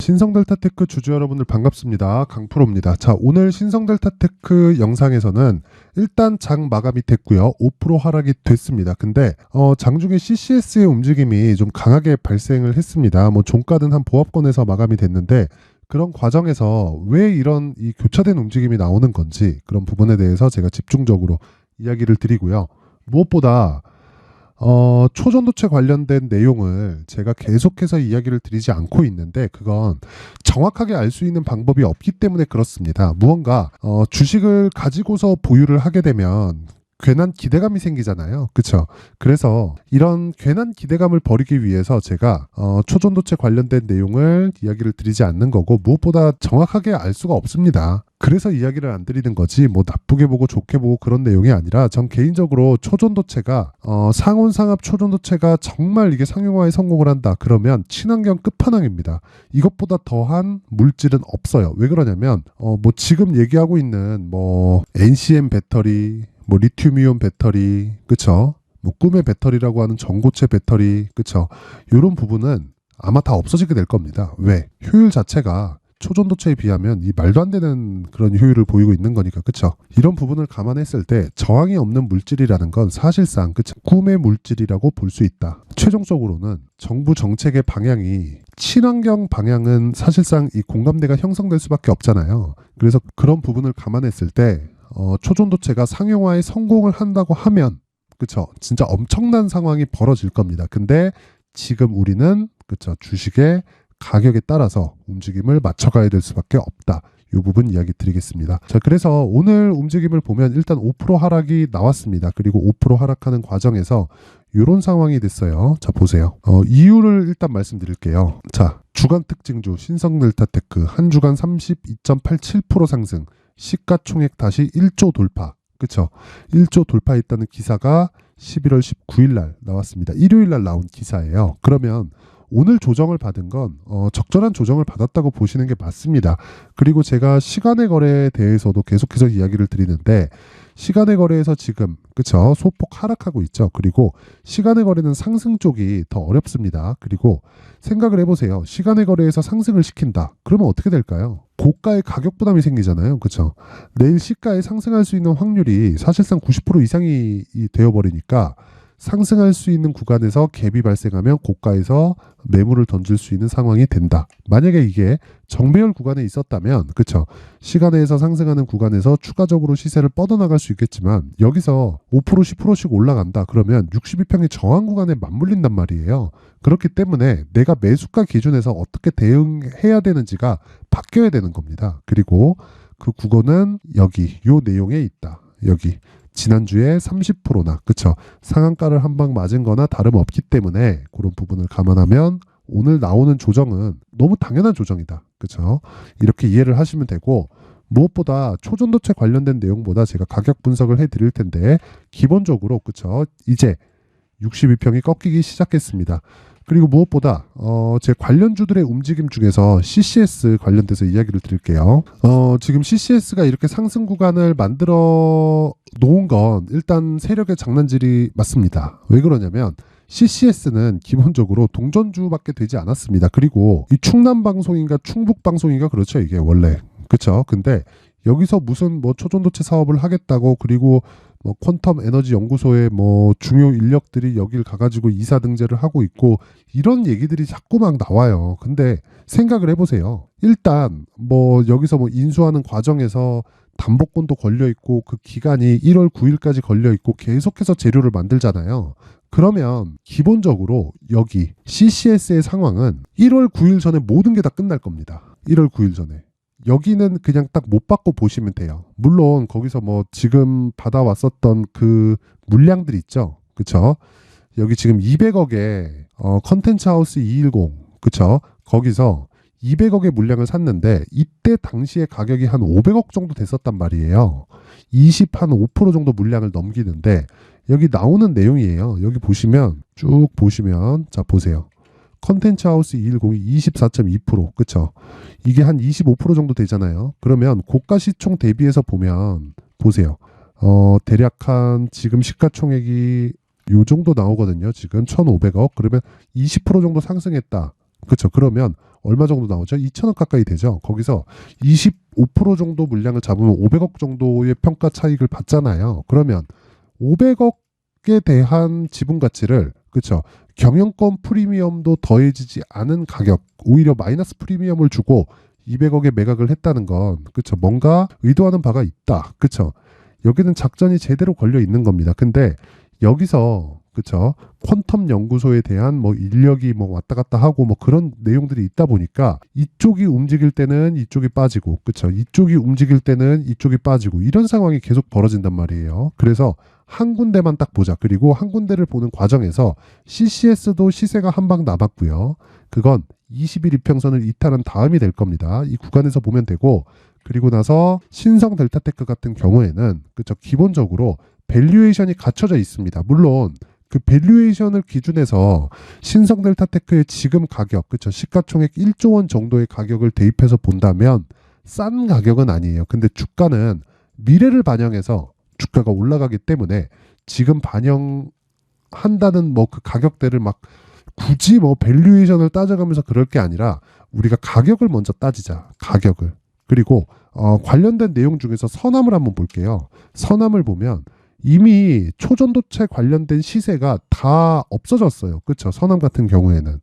신성델타테크 주주 여러분들 반갑습니다. 강프로입니다. 자, 오늘 신성델타테크 영상에서는 일단 장 마감이 됐고요. 5% 하락이 됐습니다. 근데 장중에 CCS의 움직임이 좀 강하게 발생을 했습니다. 뭐 종가는 한 보합권에서 마감이 됐는데 그런 과정에서 왜 이런 이 교차된 움직임이 나오는 건지 그런 부분에 대해서 제가 집중적으로 이야기를 드리고요. 무엇보다 초전도체 관련된 내용을 제가 계속해서 이야기를 드리지 않고 있는데 그건 정확하게 알 수 있는 방법이 없기 때문에 그렇습니다. 무언가 주식을 가지고서 보유를 하게 되면 괜한 기대감이 생기잖아요. 그렇죠? 그래서 이런 괜한 기대감을 버리기 위해서 제가 초전도체 관련된 내용을 이야기를 드리지 않는 거고 무엇보다 정확하게 알 수가 없습니다. 그래서 이야기를 안 드리는 거지 뭐 나쁘게 보고 좋게 보고 그런 내용이 아니라 전 개인적으로 초전도체가 상온상압 초전도체가 정말 이게 상용화에 성공을 한다 그러면 친환경 끝판왕입니다. 이것보다 더한 물질은 없어요. 왜 그러냐면 뭐 지금 얘기하고 있는 뭐 NCM 배터리 뭐 리튬이온 배터리, 그쵸? 뭐 꿈의 배터리라고 하는 전고체 배터리, 그쵸? 이런 부분은 아마 다 없어지게 될 겁니다. 왜? 효율 자체가 초전도체에 비하면 이 말도 안 되는 그런 효율을 보이고 있는 거니까, 그쵸? 이런 부분을 감안했을 때 저항이 없는 물질이라는 건 사실상, 그쵸? 꿈의 물질이라고 볼 수 있다. 최종적으로는 정부 정책의 방향이 친환경 방향은 사실상 이 공감대가 형성될 수밖에 없잖아요. 그래서 그런 부분을 감안했을 때 초전도체가 상용화에 성공을 한다고 하면 그쵸 진짜 엄청난 상황이 벌어질 겁니다. 근데 지금 우리는 그쵸 주식의 가격에 따라서 움직임을 맞춰가야 될 수밖에 없다. 이 부분 이야기 드리겠습니다. 자, 그래서 오늘 움직임을 보면 일단 5% 하락이 나왔습니다. 그리고 5% 하락하는 과정에서 이런 상황이 됐어요. 자, 보세요. 이유를 일단 말씀드릴게요. 자, 주간 특징주 신성델타테크 한 주간 32.87% 상승, 시가총액 다시 1조 돌파. 그쵸? 1조 돌파했다는 기사가 11월 19일 날 나왔습니다. 일요일 날 나온 기사예요. 그러면 오늘 조정을 받은 건 적절한 조정을 받았다고 보시는 게 맞습니다. 그리고 제가 시간의 거래에 대해서도 계속해서 이야기를 드리는데 시간의 거래에서 지금 그쵸 소폭 하락하고 있죠. 그리고 시간의 거래는 상승 쪽이 더 어렵습니다. 그리고 생각을 해보세요. 시간의 거래에서 상승을 시킨다. 그러면 어떻게 될까요? 고가의 가격 부담이 생기잖아요. 그쵸? 내일 시가에 상승할 수 있는 확률이 사실상 90% 이상이 되어버리니까 상승할 수 있는 구간에서 갭이 발생하면 고가에서 매물을 던질 수 있는 상황이 된다. 만약에 이게 정배열 구간에 있었다면 그쵸 시간에서 상승하는 구간에서 추가적으로 시세를 뻗어나갈 수 있겠지만 여기서 5% 10%씩 올라간다. 그러면 62평이 저항 구간에 맞물린단 말이에요. 그렇기 때문에 내가 매수가 기준에서 어떻게 대응해야 되는지가 바뀌어야 되는 겁니다. 그리고 그 국어는 여기 요 내용에 있다. 여기 지난주에 30%나 그쵸 상한가를 한 방 맞은 거나 다름없기 때문에 그런 부분을 감안하면 오늘 나오는 조정은 너무 당연한 조정이다. 그쵸 이렇게 이해를 하시면 되고 무엇보다 초전도체 관련된 내용보다 제가 가격 분석을 해드릴 텐데 기본적으로 그쵸 이제 62평이 꺾이기 시작했습니다. 그리고 무엇보다 제 관련주들의 움직임 중에서 CCS 관련돼서 이야기를 드릴게요. 지금 CCS가 이렇게 상승 구간을 만들어 놓은 건 일단 세력의 장난질이 맞습니다. 왜 그러냐면 CCS는 기본적으로 동전주밖에 되지 않았습니다. 그리고 이 충남방송인가 충북방송인가 그렇죠 이게 원래 그렇죠. 근데 여기서 무슨 뭐 초전도체 사업을 하겠다고 그리고 뭐 퀀텀 에너지 연구소의 뭐 중요 인력들이 여길 가가지고 이사 등재를 하고 있고 이런 얘기들이 자꾸 막 나와요. 근데 생각을 해보세요. 일단 뭐 여기서 뭐 인수하는 과정에서 담보권도 걸려 있고 그 기간이 1월 9일까지 걸려 있고 계속해서 재료를 만들잖아요. 그러면 기본적으로 여기 CCS의 상황은 1월 9일 전에 모든 게 다 끝날 겁니다. 1월 9일 전에. 여기는 그냥 딱 못 받고 보시면 돼요. 물론 거기서 뭐 지금 받아왔었던 그 물량들 있죠. 그쵸? 여기 지금 200억에 컨텐츠 하우스 210 그쵸? 거기서 200억의 물량을 샀는데 이때 당시에 가격이 한 500억 정도 됐었단 말이에요. 20한 5% 정도 물량을 넘기는데 여기 나오는 내용이에요. 여기 보시면 쭉 보시면 자 보세요. 컨텐츠 하우스 210이 24.2% 그쵸? 이게 한 25% 정도 되잖아요. 그러면 고가 시총 대비해서 보면 보세요. 대략 한 지금 시가총액이 요 정도 나오거든요. 지금 1,500억 그러면 20% 정도 상승했다. 그쵸? 그러면 얼마 정도 나오죠? 2천억 가까이 되죠. 거기서 25% 정도 물량을 잡으면 500억 정도의 평가 차익을 받잖아요. 그러면 500억에 대한 지분 가치를, 그렇죠, 경영권 프리미엄도 더해지지 않은 가격, 오히려 마이너스 프리미엄을 주고 200억에 매각을 했다는 건, 그렇죠, 뭔가 의도하는 바가 있다. 그렇죠. 여기는 작전이 제대로 걸려 있는 겁니다. 근데 여기서, 그렇죠, 퀀텀 연구소에 대한 뭐 인력이 뭐 왔다 갔다 하고 뭐 그런 내용들이 있다 보니까 이쪽이 움직일 때는 이쪽이 빠지고, 그렇죠, 이쪽이 움직일 때는 이쪽이 빠지고, 이런 상황이 계속 벌어진단 말이에요. 그래서 한 군데만 딱 보자. 그리고 한 군데를 보는 과정에서 CCS도 시세가 한 방 남았고요. 그건 20일 이평선을 이탈한 다음이 될 겁니다. 이 구간에서 보면 되고, 그리고 나서 신성 델타테크 같은 경우에는, 그렇죠, 기본적으로 밸류에이션이 갖춰져 있습니다. 물론 그 밸류에이션을 기준해서 신성 델타테크의 지금 가격, 그렇죠, 시가총액 1조 원 정도의 가격을 대입해서 본다면 싼 가격은 아니에요. 근데 주가는 미래를 반영해서 주가가 올라가기 때문에 지금 반영한다는 뭐 그 가격대를 막 굳이 뭐 밸류에이션을 따져가면서 그럴 게 아니라 우리가 가격을 먼저 따지자. 가격을. 그리고 관련된 내용 중에서 서남을 한번 볼게요. 서남을 보면 이미 초전도체 관련된 시세가 다 없어졌어요. 그렇죠? 서남 같은 경우에는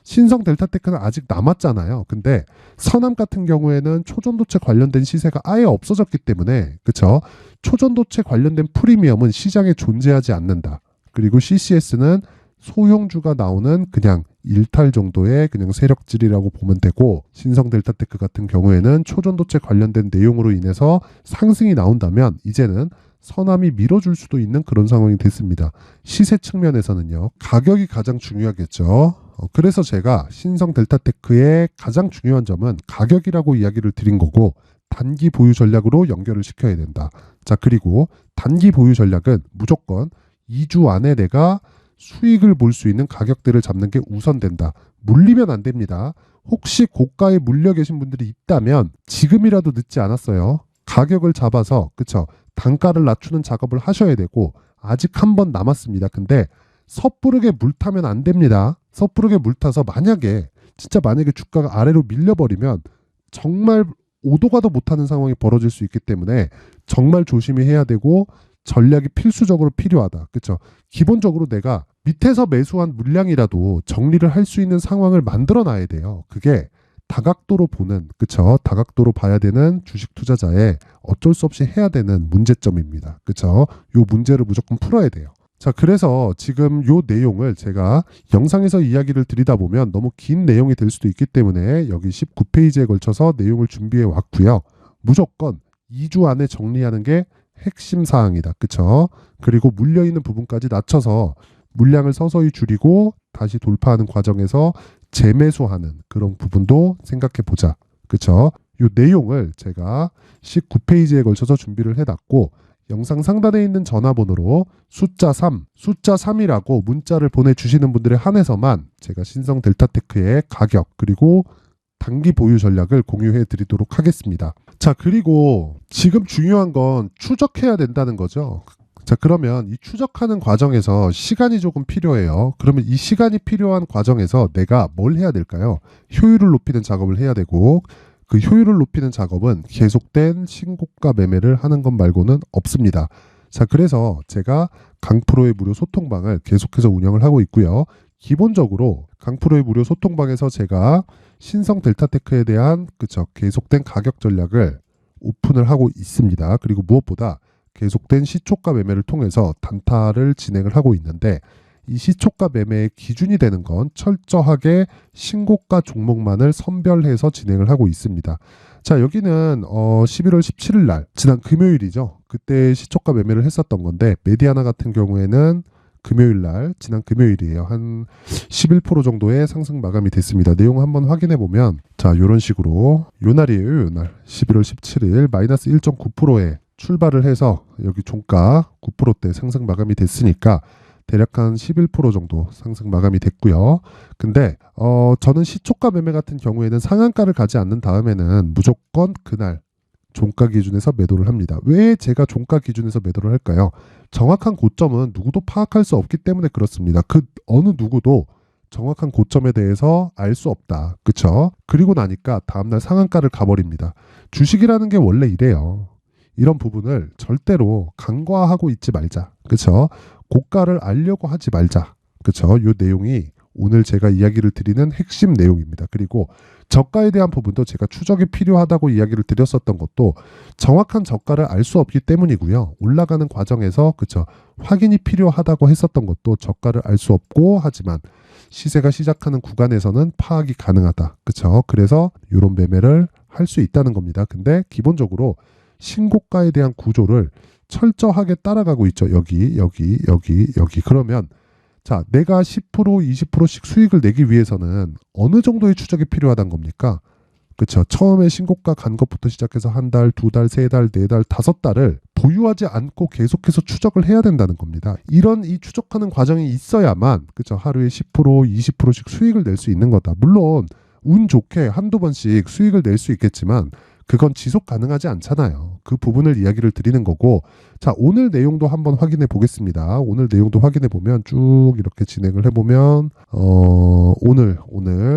신성 델타테크는 아직 남았잖아요. 근데 서남 같은 경우에는 초전도체 관련된 시세가 아예 없어졌기 때문에, 그렇죠, 초전도체 관련된 프리미엄은 시장에 존재하지 않는다. 그리고 CCS는 소형주가 나오는 그냥 일탈 정도의 그냥 세력질이라고 보면 되고, 신성 델타테크 같은 경우에는 초전도체 관련된 내용으로 인해서 상승이 나온다면 이제는 서남이 밀어줄 수도 있는 그런 상황이 됐습니다. 시세 측면에서는요, 가격이 가장 중요하겠죠. 그래서 제가 신성 델타테크의 가장 중요한 점은 가격이라고 이야기를 드린 거고, 단기 보유 전략으로 연결을 시켜야 된다. 자, 그리고 단기 보유 전략은 무조건 2주 안에 내가 수익을 볼 수 있는 가격대를 잡는 게 우선된다. 물리면 안 됩니다. 혹시 고가에 물려 계신 분들이 있다면 지금이라도 늦지 않았어요. 가격을 잡아서, 그쵸, 단가를 낮추는 작업을 하셔야 되고, 아직 한 번 남았습니다. 근데 섣부르게 물타면 안 됩니다. 섣부르게 물타서 진짜 만약에 주가가 아래로 밀려버리면 정말 오도 가도 못하는 상황이 벌어질 수 있기 때문에 정말 조심히 해야 되고, 전략이 필수적으로 필요하다. 그렇죠? 기본적으로 내가 밑에서 매수한 물량이라도 정리를 할 수 있는 상황을 만들어 놔야 돼요. 그게 다각도로 보는, 그렇죠, 다각도로 봐야 되는 주식 투자자의 어쩔 수 없이 해야 되는 문제점입니다. 그렇죠? 요 문제를 무조건 풀어야 돼요. 자, 그래서 지금 요 내용을 제가 영상에서 이야기를 드리다 보면 너무 긴 내용이 될 수도 있기 때문에 여기 19페이지에 걸쳐서 내용을 준비해 왔고요. 무조건 2주 안에 정리하는 게 핵심 사항이다. 그쵸? 그리고 물려있는 부분까지 낮춰서 물량을 서서히 줄이고 다시 돌파하는 과정에서 재매수하는 그런 부분도 생각해 보자. 그쵸? 이 내용을 제가 19페이지에 걸쳐서 준비를 해놨고, 영상 상단에 있는 전화번호로 숫자 3이라고 문자를 보내주시는 분들에 한해서만 제가 신성 델타테크의 가격 그리고 단기 보유 전략을 공유해 드리도록 하겠습니다. 자, 그리고 지금 중요한 건 추적해야 된다는 거죠. 자, 그러면 이 추적하는 과정에서 시간이 조금 필요해요. 그러면 이 시간이 필요한 과정에서 내가 뭘 해야 될까요? 효율을 높이는 작업을 해야 되고, 그 효율을 높이는 작업은 계속된 신고가 매매를 하는 것 말고는 없습니다. 자, 그래서 제가 강프로의 무료 소통방을 계속해서 운영을 하고 있고요. 기본적으로 강프로의 무료 소통방에서 제가 신성 델타테크에 대한, 그쵸, 계속된 가격 전략을 오픈을 하고 있습니다. 그리고 무엇보다 계속된 시초가 매매를 통해서 단타를 진행을 하고 있는데, 이 시초가 매매의 기준이 되는 건 철저하게 신고가 종목만을 선별해서 진행을 하고 있습니다. 자, 여기는 11월 17일 날, 지난 금요일이죠. 그때 시초가 매매를 했었던 건데, 메디아나 같은 경우에는 금요일 날, 지난 금요일이에요. 한 11% 정도의 상승 마감이 됐습니다. 내용 한번 확인해 보면, 자, 요런 식으로 요 날이에요. 요 날. 11월 17일 마이너스 1.9%에 출발을 해서 여기 종가 9%대 상승 마감이 됐으니까 대략 한 11% 정도 상승 마감이 됐고요. 근데 저는 시초가 매매 같은 경우에는 상한가를 가지 않는 다음에는 무조건 그날 종가 기준에서 매도를 합니다. 왜 제가 종가 기준에서 매도를 할까요? 정확한 고점은 누구도 파악할 수 없기 때문에 그렇습니다. 그 어느 누구도 정확한 고점에 대해서 알 수 없다. 그쵸? 그리고 나니까 다음날 상한가를 가버립니다. 주식이라는 게 원래 이래요. 이런 부분을 절대로 간과하고 있지 말자. 그쵸? 고가를 알려고 하지 말자. 그쵸? 이 내용이 오늘 제가 이야기를 드리는 핵심 내용입니다. 그리고 저가에 대한 부분도 제가 추적이 필요하다고 이야기를 드렸었던 것도 정확한 저가를 알 수 없기 때문이고요. 올라가는 과정에서 그쵸? 확인이 필요하다고 했었던 것도 저가를 알 수 없고 하지만 시세가 시작하는 구간에서는 파악이 가능하다. 그쵸? 그래서 이런 매매를 할 수 있다는 겁니다. 근데 기본적으로 신고가에 대한 구조를 철저하게 따라가고 있죠. 여기. 그러면 자, 내가 10%, 20%씩 수익을 내기 위해서는 어느 정도의 추적이 필요하단 겁니까? 그쵸. 처음에 신고가 간 것부터 시작해서 한 달, 두 달, 세 달, 네 달, 다섯 달을 보유하지 않고 계속해서 추적을 해야 된다는 겁니다. 이 추적하는 과정이 있어야만, 그쵸. 하루에 10%, 20%씩 수익을 낼 수 있는 거다. 물론, 운 좋게 한두 번씩 수익을 낼 수 있겠지만, 그건 지속 가능하지 않잖아요. 그 부분을 이야기를 드리는 거고, 자, 오늘 내용도 한번 확인해 보겠습니다. 오늘 내용도 확인해 보면 쭉 이렇게 진행을 해보면 오늘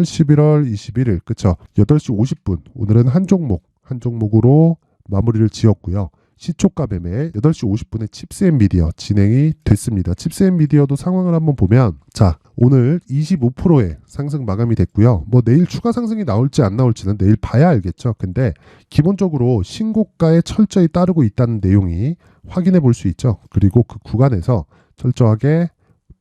11월 21일 그쵸? 8시 50분 오늘은 한 종목으로 마무리를 지었고요. 시초가 매매 8시 50분에 칩스앤미디어 진행이 됐습니다. 칩스앤미디어도 상황을 한번 보면 자, 오늘 25%의 상승 마감이 됐고요. 뭐 내일 추가 상승이 나올지 안 나올지는 내일 봐야 알겠죠. 근데 기본적으로 신고가에 철저히 따르고 있다는 내용이 확인해 볼 수 있죠. 그리고 그 구간에서 철저하게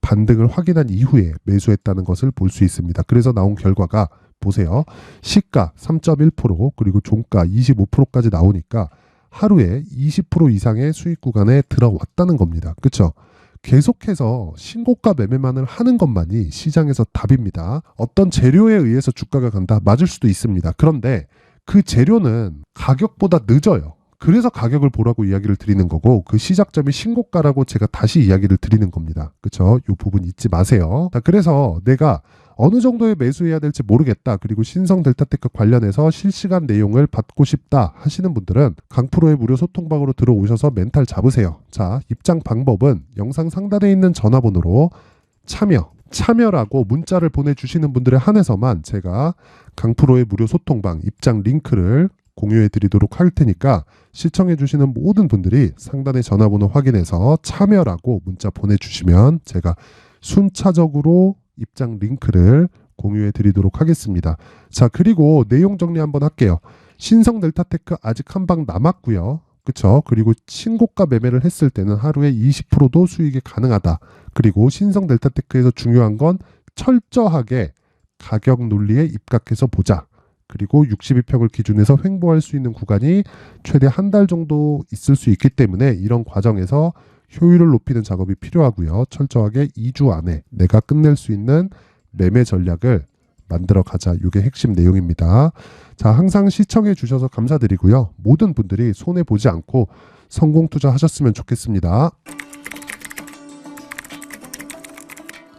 반등을 확인한 이후에 매수했다는 것을 볼 수 있습니다. 그래서 나온 결과가 보세요. 시가 3.1% 그리고 종가 25%까지 나오니까 하루에 20% 이상의 수익 구간에 들어왔다는 겁니다. 그렇죠? 계속해서 신고가 매매만을 하는 것만이 시장에서 답입니다. 어떤 재료에 의해서 주가가 간다? 맞을 수도 있습니다. 그런데 그 재료는 가격보다 늦어요. 그래서 가격을 보라고 이야기를 드리는 거고 그 시작점이 신고가라고 제가 다시 이야기를 드리는 겁니다. 그렇죠? 이 부분 잊지 마세요. 자, 그래서 내가 어느 정도에 매수해야 될지 모르겠다. 그리고 신성 델타테크 관련해서 실시간 내용을 받고 싶다 하시는 분들은 강프로의 무료 소통방으로 들어오셔서 멘탈 잡으세요. 자, 입장 방법은 영상 상단에 있는 전화번호로 참여라고 문자를 보내주시는 분들에 한해서만 제가 강프로의 무료 소통방 입장 링크를 공유해 드리도록 할 테니까 시청해 주시는 모든 분들이 상단의 전화번호 확인해서 참여라고 문자 보내주시면 제가 순차적으로 입장 링크를 공유해 드리도록 하겠습니다. 자, 그리고 내용 정리 한번 할게요. 신성 델타테크 아직 한 방 남았고요. 그쵸? 그리고 신고가 매매를 했을 때는 하루에 20%도 수익이 가능하다. 그리고 신성 델타테크에서 중요한 건 철저하게 가격 논리에 입각해서 보자. 그리고 62평을 기준해서 횡보할 수 있는 구간이 최대 한 달 정도 있을 수 있기 때문에 이런 과정에서 효율을 높이는 작업이 필요하고요. 철저하게 2주 안에 내가 끝낼 수 있는 매매 전략을 만들어 가자. 이게 핵심 내용입니다. 자, 항상 시청해 주셔서 감사드리고요. 모든 분들이 손해보지 않고 성공 투자하셨으면 좋겠습니다.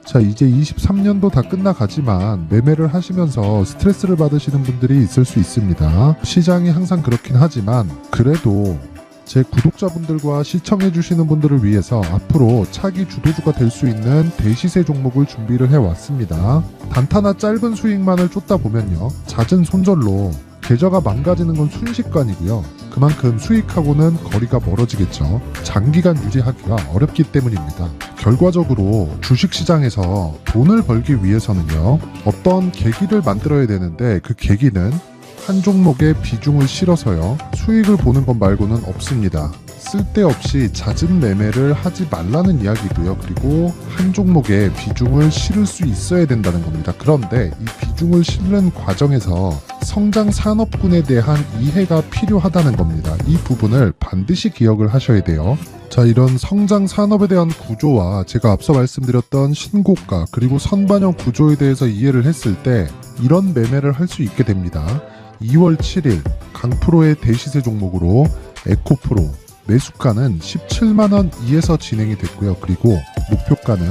자, 이제 23년도 다 끝나가지만 매매를 하시면서 스트레스를 받으시는 분들이 있을 수 있습니다. 시장이 항상 그렇긴 하지만 그래도 제 구독자분들과 시청해주시는 분들을 위해서 앞으로 차기 주도주가 될 수 있는 대시세 종목을 준비를 해왔습니다. 단타나 짧은 수익만을 쫓다 보면요. 잦은 손절로 계좌가 망가지는 건 순식간이고요. 그만큼 수익하고는 거리가 멀어지겠죠. 장기간 유지하기가 어렵기 때문입니다. 결과적으로 주식시장에서 돈을 벌기 위해서는요. 어떤 계기를 만들어야 되는데 그 계기는 한 종목에 비중을 실어서요. 수익을 보는 것 말고는 없습니다. 쓸데없이 잦은 매매를 하지 말라는 이야기고요. 그리고 한 종목에 비중을 실을 수 있어야 된다는 겁니다. 그런데 이 비중을 실는 과정에서 성장 산업군에 대한 이해가 필요하다는 겁니다. 이 부분을 반드시 기억을 하셔야 돼요. 자, 이런 성장 산업에 대한 구조와 제가 앞서 말씀드렸던 신고가 그리고 선반영 구조에 대해서 이해를 했을 때 이런 매매를 할 수 있게 됩니다. 2월 7일 강프로의 대시세 종목으로 에코프로 매수가는 17만원 이에서 진행이 됐고요. 그리고 목표가는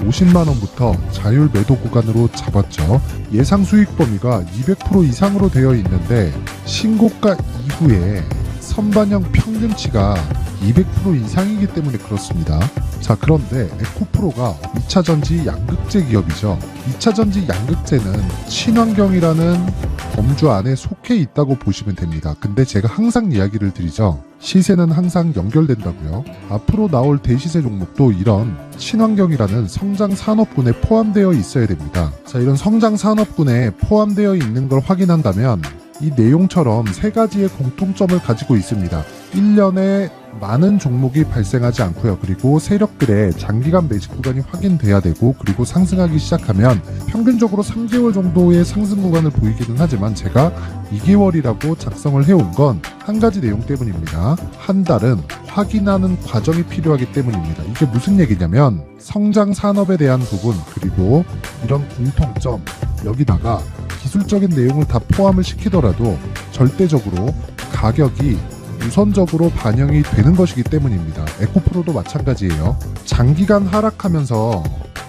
50만원부터 자율 매도 구간으로 잡았죠. 예상 수익 범위가 200% 이상으로 되어 있는데 신고가 이후에 선반영 평균치가 200% 이상이기 때문에 그렇습니다. 자, 그런데 에코프로가 2차전지 양극재 기업이죠. 2차전지 양극재는 친환경이라는 범주 안에 속해 있다고 보시면 됩니다. 근데 제가 항상 이야기를 드리죠. 시세는 항상 연결된다고요. 앞으로 나올 대시세 종목도 이런 친환경이라는 성장 산업군에 포함되어 있어야 됩니다. 자, 이런 성장 산업군에 포함되어 있는 걸 확인한다면 이 내용처럼 세 가지의 공통점을 가지고 있습니다. 1년에 많은 종목이 발생하지 않고요. 그리고 세력들의 장기간 매집 구간이 확인돼야 되고, 그리고 상승하기 시작하면 평균적으로 3개월 정도의 상승 구간을 보이기는 하지만 제가 2개월이라고 작성을 해온 건 한 가지 내용 때문입니다. 한 달은 확인하는 과정이 필요하기 때문입니다. 이게 무슨 얘기냐면 성장 산업에 대한 부분, 그리고 이런 공통점, 여기다가 기술적인 내용을 다 포함을 시키더라도 절대적으로 가격이 우선적으로 반영이 되는 것이기 때문입니다. 에코프로도 마찬가지예요. 장기간 하락하면서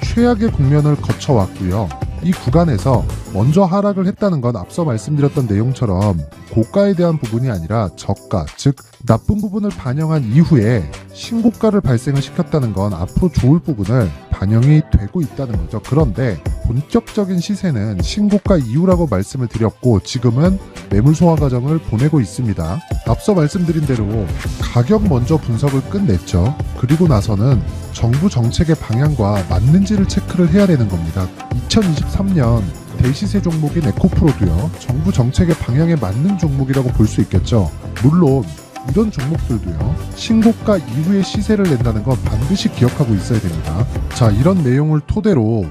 최악의 국면을 거쳐왔고요. 이 구간에서 먼저 하락을 했다는 건 앞서 말씀드렸던 내용처럼 고가에 대한 부분이 아니라 저가, 즉 나쁜 부분을 반영한 이후에 신고가를 발생을 시켰다는 건 앞으로 좋을 부분을 반영이 되고 있다는 거죠. 그런데 본격적인 시세는 신고가 이후라고 말씀을 드렸고, 지금은 매물 소화 과정을 보내고 있습니다. 앞서 말씀드린 대로 가격 먼저 분석을 끝냈죠. 그리고 나서는 정부 정책의 방향과 맞는지를 체크를 해야 되는 겁니다. 2023년 대시세 종목인 에코프로도요, 정부 정책의 방향에 맞는 종목이라고 볼 수 있겠죠. 물론 이런 종목들도요, 신고가 이후에 시세를 낸다는 건 반드시 기억하고 있어야 됩니다. 자, 이런 내용을 토대로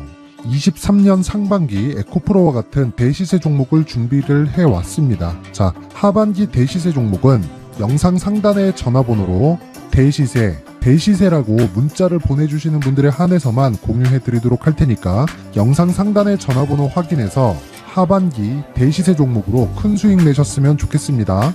23년 상반기 에코프로와 같은 대시세 종목을 준비를 해왔습니다. 자, 하반기 대시세 종목은 영상 상단의 전화번호로 대시세라고 문자를 보내주시는 분들에 한해서만 공유해드리도록 할 테니까 영상 상단의 전화번호 확인해서 하반기 대시세 종목으로 큰 수익 내셨으면 좋겠습니다.